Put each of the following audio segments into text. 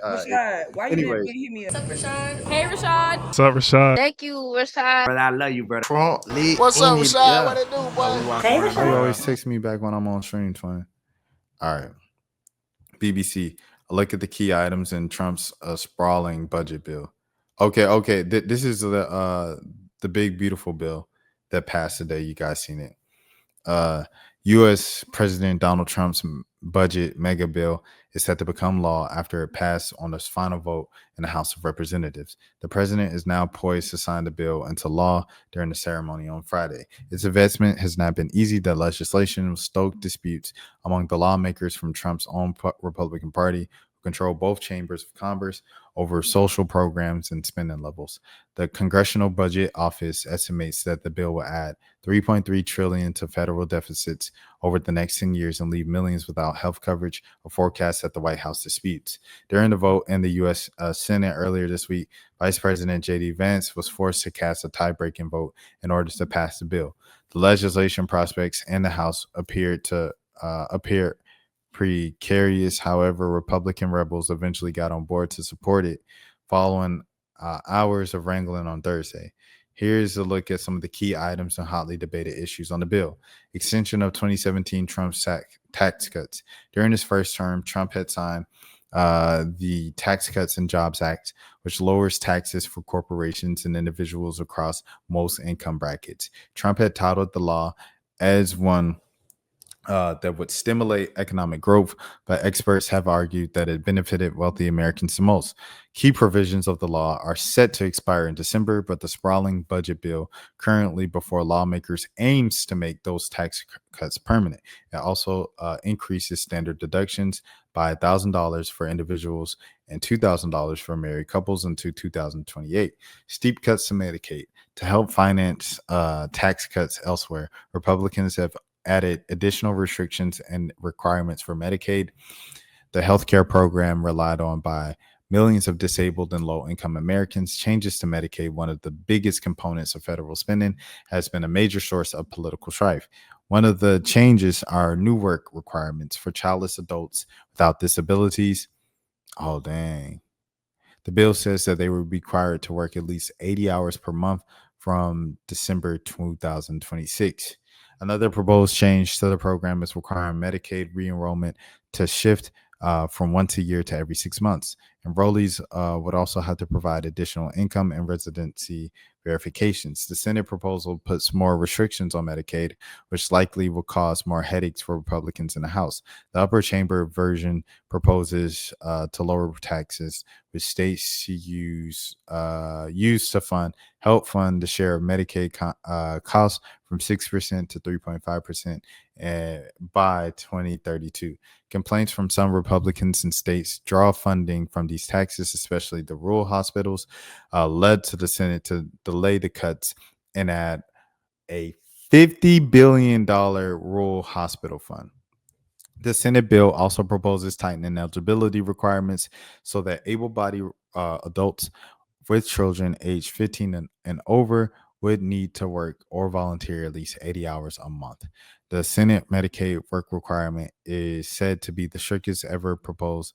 Rashad, why you didn't Anyways, hit me up? What's up, Rashad? Hey, Rashad. What's up, Rashad? Thank you, Rashad. brother, I love you, brother. Trump lit. What's up, Rashad? Yeah. What it do, boy? Hey, Why you Rashad. always text me back when I'm on stream, twin? All right. BBC, a look at the key items in Trump's sprawling budget bill. Okay. This is the big beautiful bill that passed today. You guys seen it? U.S. President Donald Trump's budget mega bill is set to become law after it passed on its final vote in the House of Representatives. The president is now poised to sign the bill into law during the ceremony on Friday. Its advancement has not been easy. The legislation stoked disputes among the lawmakers from Trump's own Republican Party, who control both chambers of Congress, over social programs and spending levels. The Congressional Budget Office estimates that the bill will add $3.3 trillion to federal deficits over the next 10 years and leave millions without health coverage, a forecast that the White House disputes. During the vote in the U.S. Senate earlier this week, Vice President J.D. Vance was forced to cast a tie-breaking vote in order to pass the bill. The legislation prospects in the House appear precarious. However, Republican rebels eventually got on board to support it following hours of wrangling on Thursday. Here's a look at some of the key items and hotly debated issues on the bill. Extension of 2017 Trump's tax cuts. During his first term, Trump had signed the Tax Cuts and Jobs Act, which lowers taxes for corporations and individuals across most income brackets. Trump had touted the law as one that would stimulate economic growth, but experts have argued that it benefited wealthy Americans the most. Key provisions of the law are set to expire in December, but the sprawling budget bill currently before lawmakers aims to make those tax cuts permanent. It also increases standard deductions by $1,000 for individuals and $2,000 for married couples until 2028. Steep cuts to Medicaid. To help finance tax cuts elsewhere, Republicans have added additional restrictions and requirements for Medicaid, the healthcare program relied on by millions of disabled and low-income Americans. Changes to Medicaid, one of the biggest components of federal spending, has been a major source of political strife. One of the changes are new work requirements for childless adults without disabilities. Oh, dang. The bill says that they will be required to work at least 80 hours per month from December 2026. Another proposed change to the program is requiring Medicaid re-enrollment to shift from once a year to every 6 months. Enrollees would also have to provide additional income and residency verifications. The Senate proposal puts more restrictions on Medicaid, which likely will cause more headaches for Republicans in the House. The upper chamber version proposes to lower taxes, which states use to help fund the share of Medicaid costs from 6% to 3.5% by 2032. Complaints from some Republicans in states draw funding from these taxes, especially the rural hospitals, led to the Senate to delay the cuts and add a $50 billion rural hospital fund. The Senate bill also proposes tightening eligibility requirements so that able-bodied adults with children aged 15 and over would need to work or volunteer at least 80 hours a month. The Senate Medicaid work requirement is said to be the strictest ever proposed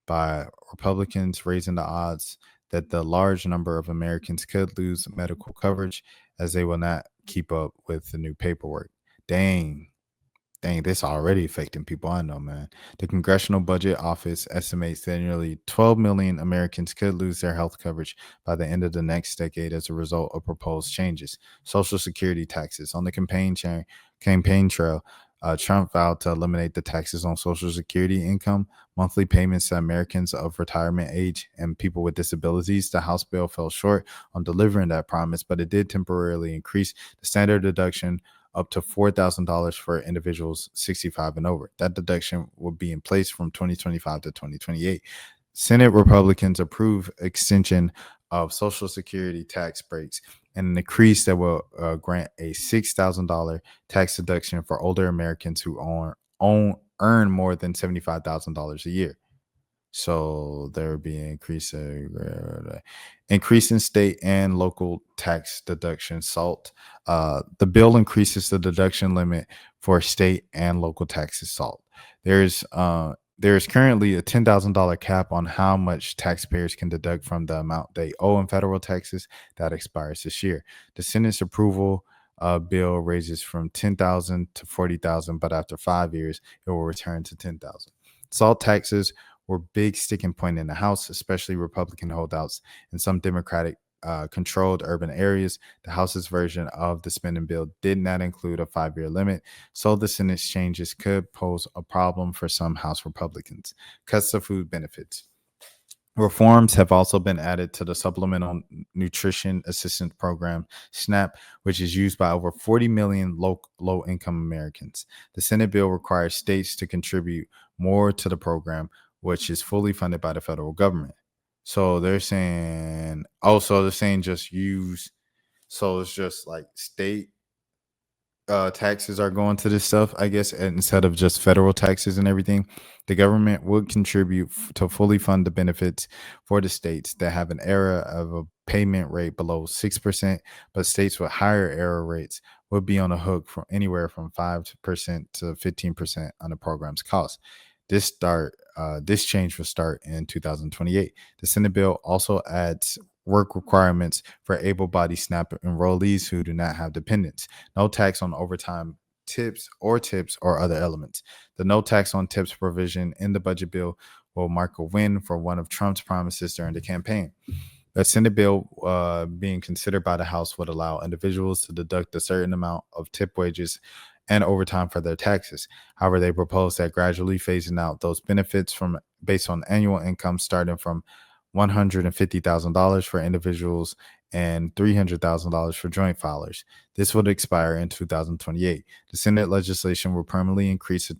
by Republicans, raising the odds that the large number of Americans could lose medical coverage as they will not keep up with the new paperwork. Dang, this already affecting people. I know, man. The Congressional Budget Office estimates that nearly 12 million Americans could lose their health coverage by the end of the next decade as a result of proposed changes. Social Security taxes. On the campaign trail, Trump vowed to eliminate the taxes on Social Security income, monthly payments to Americans of retirement age, and people with disabilities. The House bill fell short on delivering that promise, but it did temporarily increase the standard deduction up to $4,000 for individuals 65 and over. That deduction will be in place from 2025 to 2028. Senate Republicans approve extension of Social Security tax breaks and an increase that will grant a $6,000 tax deduction for older Americans who earn more than $75,000 a year. So there will be an increase in state and local tax deduction SALT. The bill increases the deduction limit for state and local taxes SALT. There's There is currently a $10,000 cap on how much taxpayers can deduct from the amount they owe in federal taxes that expires this year. The Senate's approval bill raises from 10,000 to 40,000, but after 5 years, it will return to 10,000. Salt taxes were big sticking point in the House, especially Republican holdouts in some Democratic controlled urban areas. The House's version of the spending bill did not include a 5-year limit, so the Senate's changes could pose a problem for some House Republicans. Cuts to food benefits. Reforms have also been added to the Supplemental Nutrition Assistance Program, SNAP, which is used by over 40 million low income Americans. The Senate bill requires states to contribute more to the program, which is fully funded by the federal government. So they're saying, also, they're saying just use, so it's just like state taxes are going to this stuff, I guess, instead of just federal taxes and everything. The government would contribute to fully fund the benefits for the states that have an error of a payment rate below 6%, but states with higher error rates would be on the hook for anywhere from 5% to 15% on the program's cost. This change will start in 2028. The Senate bill also adds work requirements for able-bodied SNAP enrollees who do not have dependents. No tax on overtime tips or other elements. The no tax on tips provision in the budget bill will mark a win for one of Trump's promises during the campaign. The Senate bill being considered by the House would allow individuals to deduct a certain amount of tip wages and overtime for their taxes. However, they propose that gradually phasing out those benefits from based on annual income starting from $150,000 for individuals and $300,000 for joint filers. This would expire in 2028. The Senate legislation will permanently increase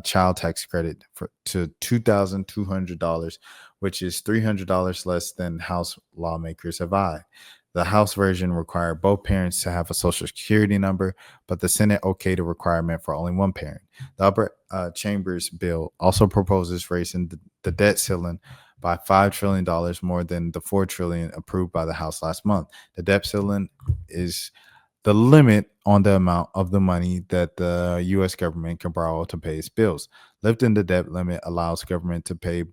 child tax credit to $2,200, which is $300 less than House lawmakers have eyed. The House version required both parents to have a Social Security number, but the Senate okayed a requirement for only one parent. The upper chamber's bill also proposes raising the debt ceiling by $5 trillion more than the $4 trillion approved by the House last month. The debt ceiling is the limit on the amount of the money that the U.S. government can borrow to pay its bills. Lifting the debt limit allows government to pay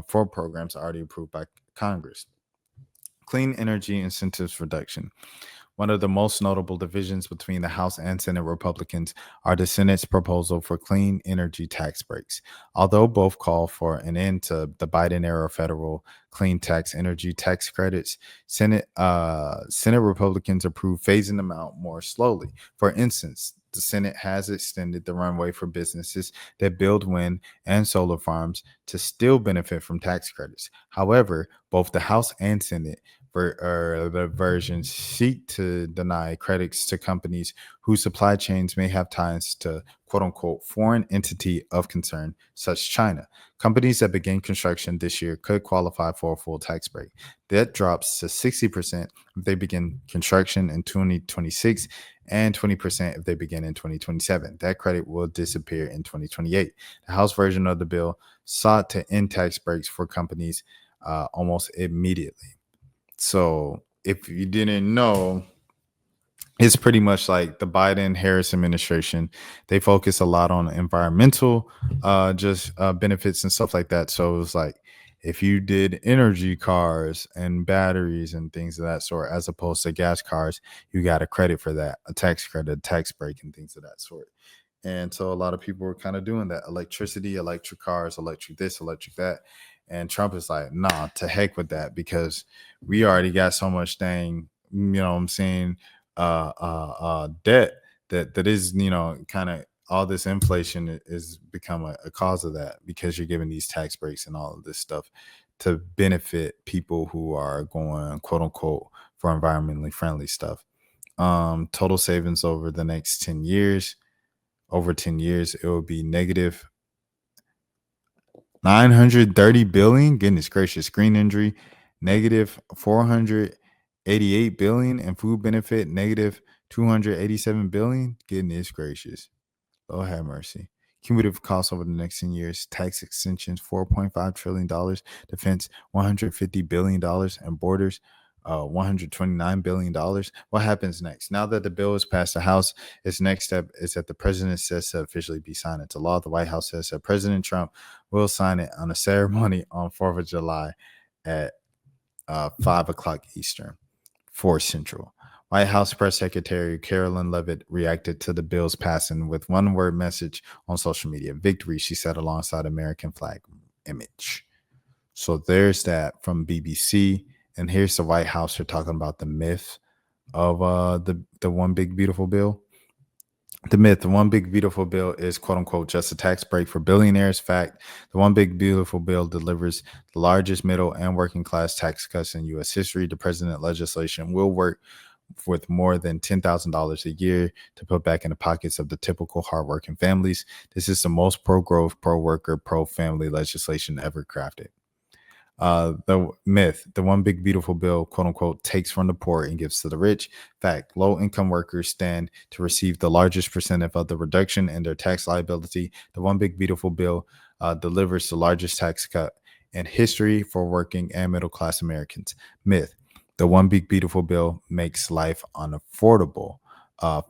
for programs already approved by Congress. Clean energy incentives reduction. One of the most notable divisions between the House and Senate Republicans are the Senate's proposal for clean energy tax breaks. Although both call for an end to the Biden-era federal clean energy tax credits, Senate Republicans approve phasing them out more slowly. For instance, the Senate has extended the runway for businesses that build wind and solar farms to still benefit from tax credits. However, both the House and Senate the versions seek to deny credits to companies whose supply chains may have ties to quote unquote foreign entity of concern, such as China. Companies that begin construction this year could qualify for a full tax break. That drops to 60% if they begin construction in 2026 and 20% if they begin in 2027. That credit will disappear in 2028. The House version of the bill sought to end tax breaks for companies almost immediately. So if you didn't know, it's pretty much like the Biden-Harris administration. They focus a lot on environmental benefits and stuff like that. So it was like if you did energy cars and batteries and things of that sort, as opposed to gas cars, you got a credit for that, a tax credit, a tax break, and things of that sort. And so a lot of people were kind of doing that. Electricity, electric cars, electric this, electric that. And Trump is like, nah, to heck with that, because we already got so much dang, you know what I'm saying, debt that is, kind of all this inflation is become a cause of that, because you're giving these tax breaks and all of this stuff to benefit people who are going quote unquote for environmentally friendly stuff. Total savings over the next 10 years, it will be negative 930 billion. Goodness gracious. Screen injury, negative 488 billion, and food benefit, negative 287 billion. Goodness gracious. Lord have mercy. Cumulative costs over the next 10 years, tax extensions, $4.5 trillion, defense, $150 billion, and borders, $129 billion. What happens next? Now that the bill is passed the House, its next step is that the president says to officially be signed into law. The White House says that President Trump will sign it on a ceremony on 4th of July at 5 o'clock Eastern, 4 Central. White House Press Secretary Carolyn Leavitt reacted to the bill's passing with one word message on social media: victory, she said, alongside American flag image. So there's that from BBC. And here's the White House. They're talking about the myth of the one big beautiful bill. The myth, the one big beautiful bill is quote unquote just a tax break for billionaires. Fact, the one big beautiful bill delivers the largest middle and working class tax cuts in U.S. history. The president legislation will work with more than $10,000 a year to put back in the pockets of the typical hardworking families. This is the most pro-growth, pro-worker, pro-family legislation ever crafted. The myth, the one big beautiful bill, quote unquote, takes from the poor and gives to the rich. Fact, low income workers stand to receive the largest percentage of the reduction in their tax liability. The one big beautiful bill delivers the largest tax cut in history for working and middle class Americans. Myth, the one big beautiful bill makes life unaffordable.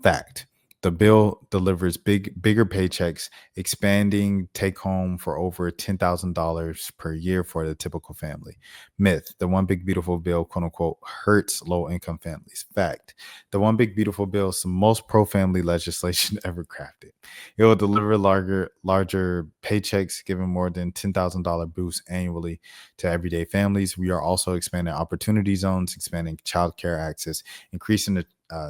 Fact, the bill delivers bigger paychecks, expanding take home for over $10,000 per year for the typical family. Myth, the one big beautiful bill, quote unquote, hurts low income families. Fact, the one big beautiful bill is the most pro family legislation ever crafted. It will deliver larger paychecks, giving more than $10,000 boosts annually to everyday families. We are also expanding opportunity zones, expanding child care access, increasing the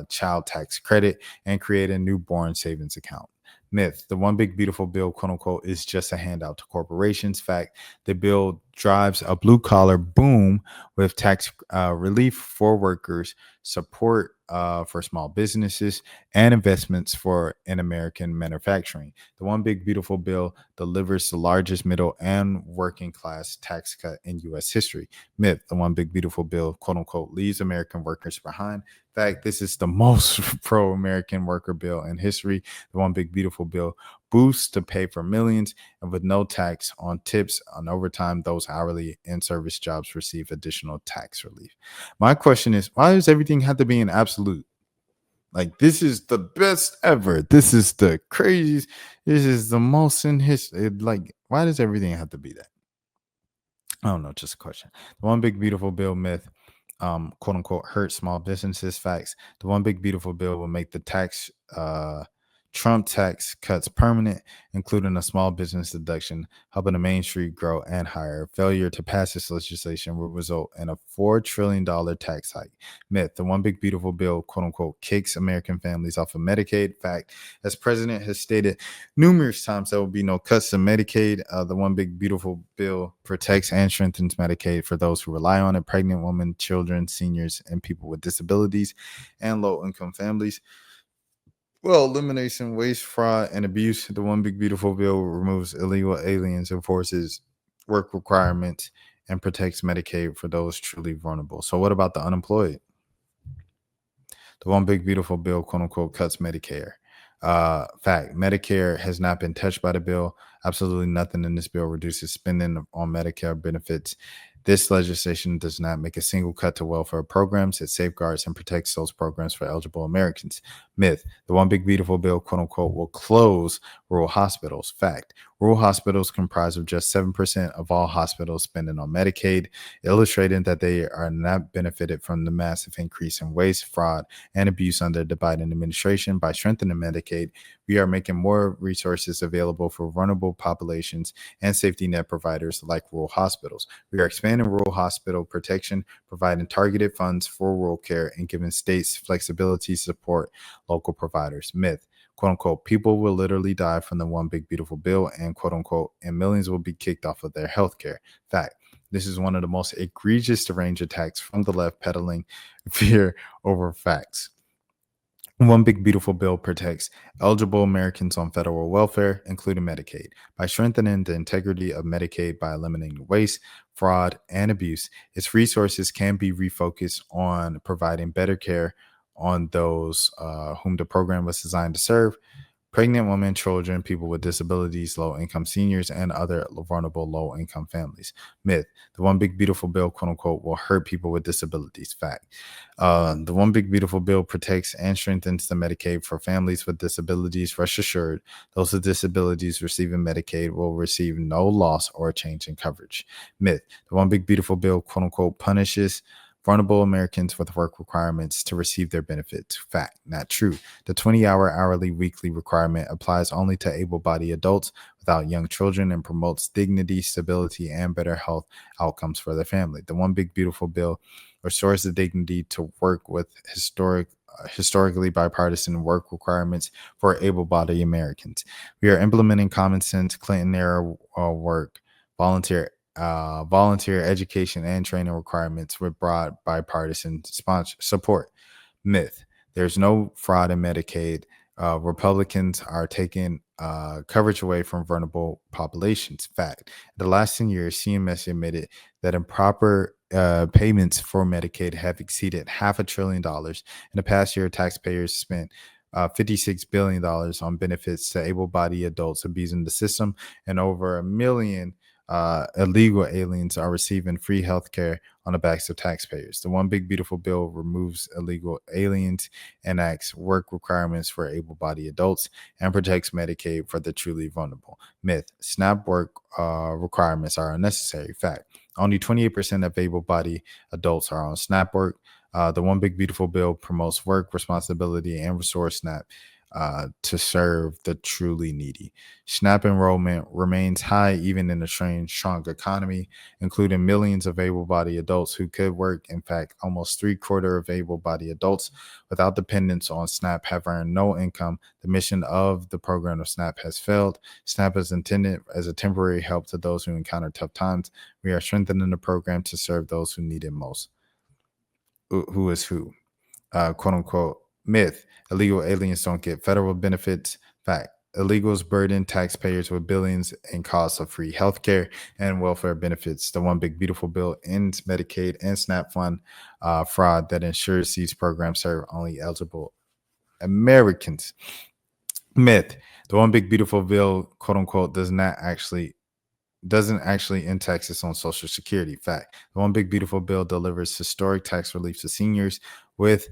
child tax credit, and create a newborn savings account. Myth, the one big beautiful bill, quote unquote, is just a handout to corporations. Fact, the bill drives a blue collar boom with tax relief for workers, support for small businesses, and investments in American manufacturing. The one big beautiful bill delivers the largest middle and working class tax cut in U.S. history. Myth, the one big beautiful bill, quote unquote, leaves American workers behind. Fact, this is the most pro-American worker bill in history. The one big beautiful bill boosts to pay for millions, and with no tax on tips on overtime, those hourly and service jobs receive additional tax relief. My question is, why does everything have to be an absolute? Like, this is the best ever. This is the craziest. This is the most in history. Like, why does everything have to be that? I don't know, just a question. The one big beautiful bill myth, quote unquote, hurt small businesses. Facts. The one big beautiful bill will make the Trump tax cuts permanent, including a small business deduction, helping the Main Street grow and hire. Failure to pass this legislation will result in a $4 trillion tax hike. Myth, the one big beautiful bill, quote unquote, kicks American families off of Medicaid. Fact, as president has stated numerous times, there will be no cuts to Medicaid. The one big beautiful bill protects and strengthens Medicaid for those who rely on it: pregnant women, children, seniors, and people with disabilities, and low income families. Well, elimination, waste, fraud, and abuse. The one big beautiful bill removes illegal aliens, enforces work requirements, and protects Medicaid for those truly vulnerable. So what about the unemployed? The one big beautiful bill, quote unquote, cuts Medicare. Fact, Medicare has not been touched by the bill. Absolutely nothing in this bill reduces spending on Medicare benefits. This legislation does not make a single cut to welfare programs. It safeguards and protects those programs for eligible Americans. Myth, the one big beautiful bill, quote unquote, will close rural hospitals. Fact, rural hospitals comprise of just 7% of all hospitals spending on Medicaid, illustrating that they are not benefited from the massive increase in waste, fraud, and abuse under the Biden administration. By strengthening Medicaid, we are making more resources available for vulnerable populations and safety net providers like rural hospitals. We are expanding rural hospital protection, providing targeted funds for rural care, and giving states flexibility to support local providers. Myth, quote unquote, people will literally die from the one big beautiful bill, and quote unquote, and millions will be kicked off of their health care. Fact, this is one of the most egregious deranged attacks from the left, peddling fear over facts. One big beautiful bill protects eligible Americans on federal welfare, including Medicaid. By strengthening the integrity of Medicaid by eliminating waste, fraud, and abuse, its resources can be refocused on providing better care on those whom the program was designed to serve, pregnant women, children, people with disabilities, low income seniors, and other vulnerable low income families. Myth: the one big beautiful bill, quote unquote, will hurt people with disabilities. Fact: the one big beautiful bill protects and strengthens the Medicaid for families with disabilities. Rest assured, those with disabilities receiving Medicaid will receive no loss or change in coverage. Myth: the one big beautiful bill, quote unquote, punishes vulnerable Americans with work requirements to receive their benefits. Fact: not true. The 20-hour hourly weekly requirement applies only to able-bodied adults without young children and promotes dignity, stability, and better health outcomes for their family. The one big beautiful bill restores the dignity to work with historically bipartisan work requirements for able-bodied Americans. We are implementing common sense Clinton era work, volunteer education and training requirements with broad bipartisan support. Myth: there's no fraud in Medicaid. Republicans are taking coverage away from vulnerable populations. Fact: in the last 10 years, CMS admitted that improper payments for Medicaid have exceeded $500 billion. In the past year, taxpayers spent $56 billion on benefits to able-bodied adults abusing the system, and over a million illegal aliens are receiving free health care on the backs of taxpayers. The one big beautiful bill removes illegal aliens, enacts work requirements for able-bodied adults, and protects Medicaid for the truly vulnerable. Myth: SNAP work requirements are unnecessary. Fact: only 28% of able-bodied adults are on SNAP work. The one big beautiful bill promotes work responsibility and restores SNAP to serve the truly needy. SNAP enrollment remains high even in a strong economy, including millions of able-bodied adults who could work. In fact, almost three-quarters of able-bodied adults without dependence on SNAP have earned no income. The mission of the program of SNAP has failed. SNAP is intended as a temporary help to those who encounter tough times. We are strengthening the program to serve those who need it most. Who is who? Quote unquote. Myth: illegal aliens don't get federal benefits. Fact: illegals burden taxpayers with billions in costs of free healthcare and welfare benefits. The one big beautiful bill ends Medicaid and SNAP fund fraud that ensures these programs serve only eligible Americans. Myth: the one big beautiful bill, quote unquote, doesn't actually end taxes on Social Security. Fact: the one big beautiful bill delivers historic tax relief to seniors with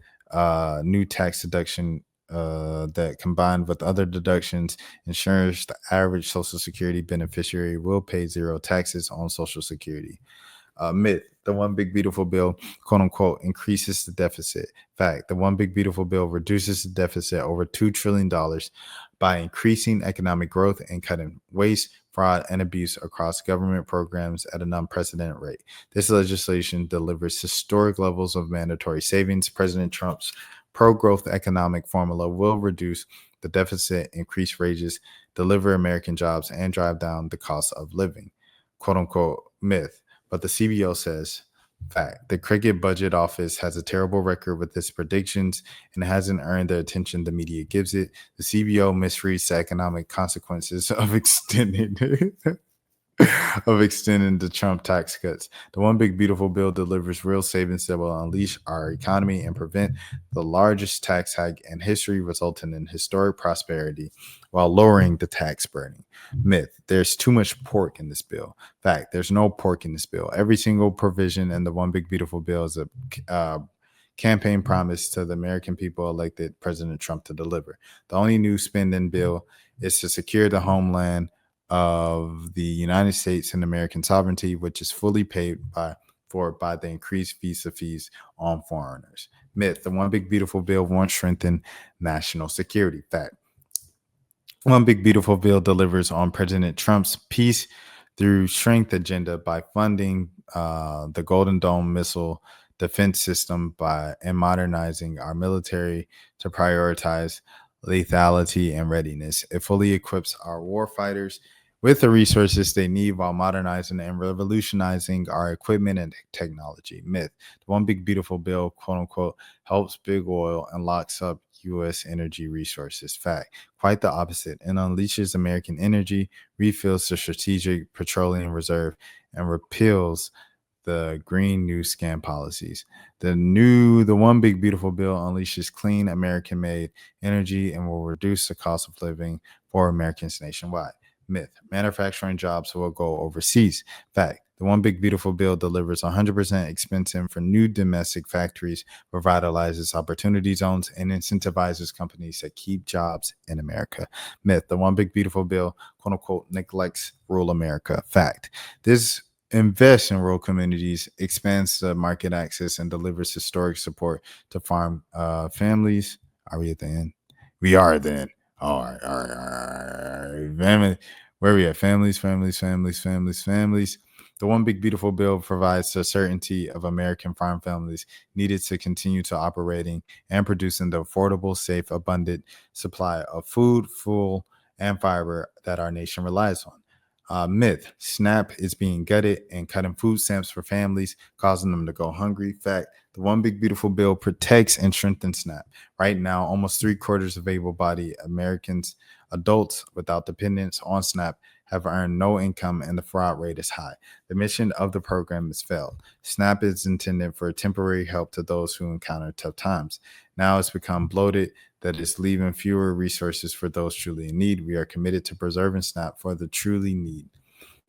new tax deduction that, combined with other deductions, ensures the average Social Security beneficiary will pay zero taxes on Social Security. Myth: the one big beautiful bill, quote unquote, increases the deficit. Fact: the one big beautiful bill reduces the deficit over $2 trillion by increasing economic growth and cutting waste, fraud, and abuse across government programs at an unprecedented rate. This legislation delivers historic levels of mandatory savings. President Trump's pro-growth economic formula will reduce the deficit, increase wages, deliver American jobs, and drive down the cost of living. Quote unquote. Myth: but the CBO says. Fact: the Cricket Budget Office has a terrible record with its predictions and hasn't earned the attention the media gives it. The CBO misreads the economic consequences of extending the Trump tax cuts. The one big beautiful bill delivers real savings that will unleash our economy and prevent the largest tax hike in history, resulting in historic prosperity while lowering the tax burden. Myth: there's too much pork in this bill. Fact: there's no pork in this bill. Every single provision in the one big beautiful bill is a campaign promise to the American people elected President Trump to deliver. The only new spending bill is to secure the homeland of the United States and American sovereignty, which is fully paid by the increased visa fees on foreigners. Myth: the one big beautiful bill won't strengthen national security. Fact: one big beautiful bill delivers on President Trump's peace through strength agenda by funding the Golden Dome missile defense system and modernizing our military to prioritize lethality and readiness. It fully equips our warfighters with the resources they need while modernizing and revolutionizing our equipment and technology. Myth: the one big beautiful bill, quote unquote, helps big oil and locks up U.S. energy resources. Fact: quite the opposite. It unleashes American energy, refills the strategic petroleum reserve, and repeals the Green New Scam policies. The One Big Beautiful Bill unleashes clean American-made energy and will reduce the cost of living for Americans nationwide. Myth: manufacturing jobs will go overseas. Fact: the One Big Beautiful Bill delivers 100% expensing for new domestic factories, revitalizes opportunity zones, and incentivizes companies that keep jobs in America. Myth: the One Big Beautiful Bill, quote unquote, neglects rural America. Fact: this invests in rural communities, expands the market access, and delivers historic support to farm families. Are we at the end? We are at the end. All right, all right, all right. Family, where are we at? Families, families, families, families, families. The One Big Beautiful Bill provides the certainty of American farm families needed to continue to operating and producing the affordable, safe, abundant supply of food, fuel, and fiber that our nation relies on. Myth: SNAP is being gutted and cutting food stamps for families, causing them to go hungry. Fact: the One Big Beautiful Bill protects and strengthens SNAP. Right now, almost 3/4 of able-bodied Americans, adults without dependence on SNAP, have earned no income, and the fraud rate is high. The mission of the program has failed. SNAP is intended for temporary help to those who encounter tough times. Now it's become bloated, that is leaving fewer resources for those truly in need. We are committed to preserving SNAP for the truly need.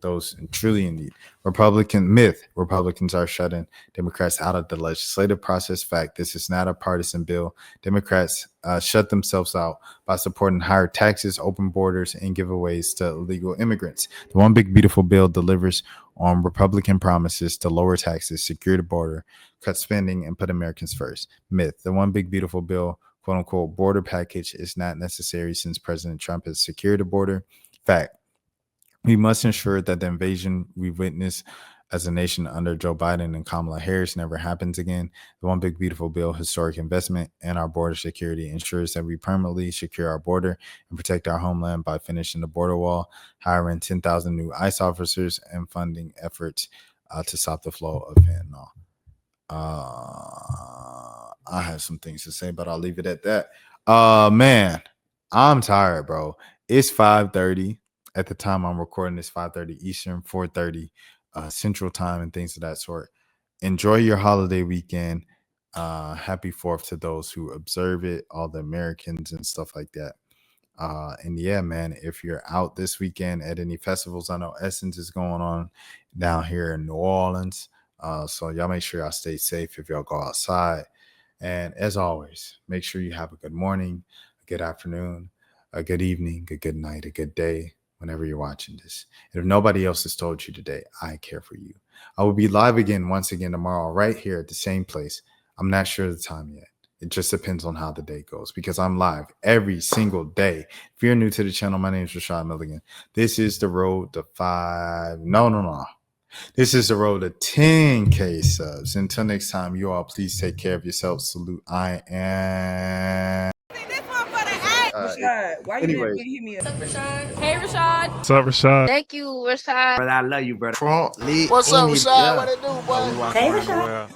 Those truly in need. Republicans are shutting Democrats out of the legislative process. Fact: this is not a partisan bill. Democrats shut themselves out by supporting higher taxes, open borders, and giveaways to illegal immigrants. The One Big Beautiful Bill delivers on Republican promises to lower taxes, secure the border, cut spending, and put Americans first. Myth: the One Big Beautiful Bill, quote unquote, border package is not necessary since President Trump has secured the border. Fact: we must ensure that the invasion we witnessed as a nation under Joe Biden and Kamala Harris never happens again. The One Big Beautiful Bill, historic investment in our border security, ensures that we permanently secure our border and protect our homeland by finishing the border wall, hiring 10,000 new ICE officers, and funding efforts to stop the flow of fentanyl. I have some things to say, but I'll leave it at that. Man, I'm tired, bro. It's 5:30. At the time I'm recording this, 5:30 Eastern, 4:30 Central Time, and things of that sort. Enjoy your holiday weekend. Happy 4th to those who observe it, all the Americans and stuff like that. And yeah, man, if you're out this weekend at any festivals, I know Essence is going on down here in New Orleans. So y'all make sure y'all stay safe if y'all go outside. And as always, make sure you have a good morning, a good afternoon, a good evening, a good night, a good day whenever you're watching this. And if nobody else has told you today, I care for you. I will be live again once again tomorrow right here at the same place. I'm not sure of the time yet. It just depends on how the day goes because I'm live every single day. If you're new to the channel, my name is Rashad Milligan. This is the road to This is the road to 10K subs. Until next time, you all please take care of yourselves. Salute. I am. Rashad, why you didn't hit me up? What's up, Rashad? Hey, Rashad. What's up, Rashad? Thank you, Rashad. Brother, I love you, brother. What's up, Rashad? What it do, boy? Hey, Rashad.